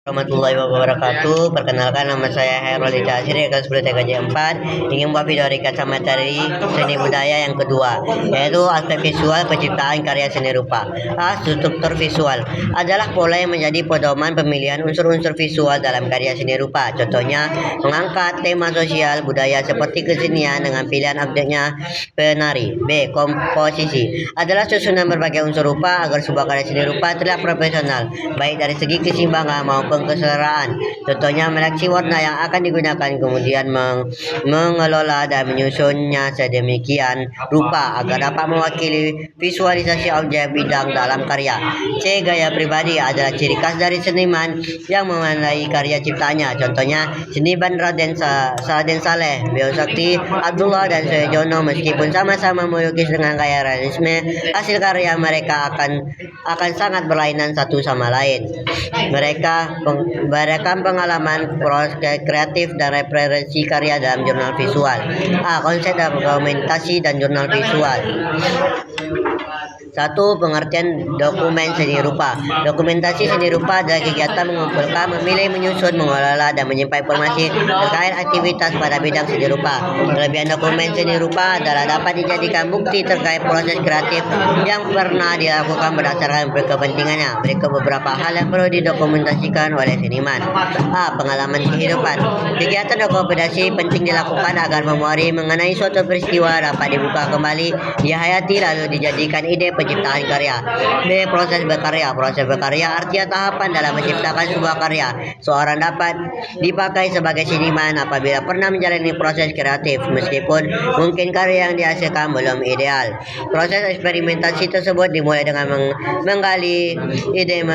Warahmatullahi wabarakatuh. Perkenalkan, nama saya Hairul Hidayat kelas 10 TKJ 4. Ingin membuat video ringkasan materi seni budaya yang kedua, yaitu aspek visual penciptaan karya seni rupa. Struktur visual adalah pola yang menjadi pedoman pemilihan unsur-unsur visual dalam karya seni rupa. Contohnya, mengangkat tema sosial budaya seperti kesenian dengan pilihan objeknya penari. B. Komposisi adalah susunan berbagai unsur rupa agar sebuah karya seni rupa terlihat profesional, baik dari segi keseimbangan maupun keseleraan. Contohnya, meleksi warna yang akan digunakan, kemudian mengelola dan menyusunnya sedemikian rupa agar dapat mewakili visualisasi objek bidang dalam karya. C. Gaya pribadi adalah ciri khas dari seniman yang mewarnai karya ciptanya. Contohnya, seniman Raden Saleh, Biosakti, Abdullah dan Suyojono. Meskipun sama-sama melukis dengan gaya realisme, hasil karya mereka akan sangat berlainan satu sama lain. Mereka merekam pengalaman, proses kreatif dan referensi karya dalam jurnal visual. Konsep dokumentasi dan jurnal visual. 1. Pengertian dokumen seni rupa. Dokumentasi seni rupa adalah kegiatan mengumpulkan, memilih, menyusun, mengelola, dan menyimpan informasi terkait aktivitas pada bidang seni rupa. Kelebihan dokumen seni rupa adalah dapat dijadikan bukti terkait proses kreatif yang pernah dilakukan berdasarkan kepentingannya. Berikut beberapa hal yang perlu didokumentasikan oleh seniman. Pengalaman kehidupan. Kegiatan dokumentasi penting dilakukan agar memori mengenai suatu peristiwa dapat dibuka kembali, dihayati, lalu dijadikan ide penciptaan karya. B. Proses berkarya. Proses berkarya artinya tahapan dalam menciptakan sebuah karya. Seorang dapat dipakai sebagai seniman apabila pernah menjalani proses kreatif, meskipun mungkin karya yang dihasilkan belum ideal. Proses eksperimentasi tersebut dimulai dengan menggali ide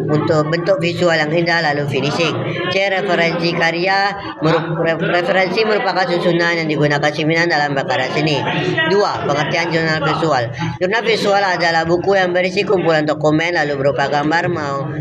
untuk bentuk visual yang indah, lalu finishing. C. Referensi karya. Referensi merupakan susunan yang digunakan seniman dalam berkarya seni. 2. Pengertian jurnal visual. Jurnal visual adalah buku yang berisi kumpulan dokumen, lalu berupa gambar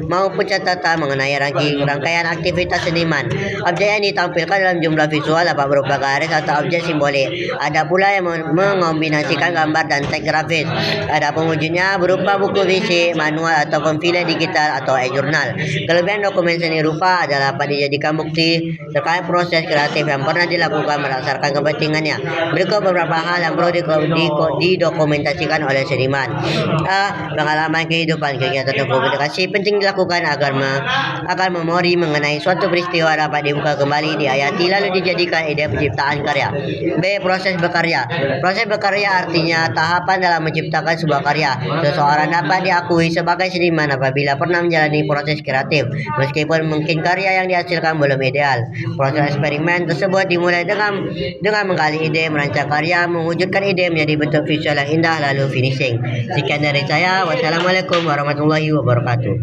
maupun catatan mengenai rangkaian aktivitas seniman. Objek yang ditampilkan dalam jurnal visual dapat berupa garis atau objek simbolik. Ada pula yang mengombinasikan gambar dan teks grafis. Ada wujudnya berupa buku fisik, manual, ataupun file digital atau e-jurnal. Kelebihan dokumen seni rupa adalah dapat dijadikan bukti terkait proses kreatif yang pernah dilakukan berdasarkan kepentingannya. Berikut beberapa hal yang perlu didokumentasikan oleh seniman. Pengalaman kehidupan. Kegiatan dokumentasi penting dilakukan agar memori mengenai suatu peristiwa dapat dibuka kembali, dihayati, lalu dijadikan ide penciptaan karya. B. Proses berkarya. Proses berkarya artinya tahapan dalam menciptakan sebuah karya. Seseorang dapat diakui sebagai seniman apabila pernah menjalani proses kreatif, meskipun mungkin karya yang dihasilkan belum ideal. Proses eksperimen tersebut dimulai dengan menggali ide, merancang karya, mewujudkan ide menjadi bentuk visual yang indah, lalu finishing. Sekian dari saya. Wassalamualaikum warahmatullahi wabarakatuh.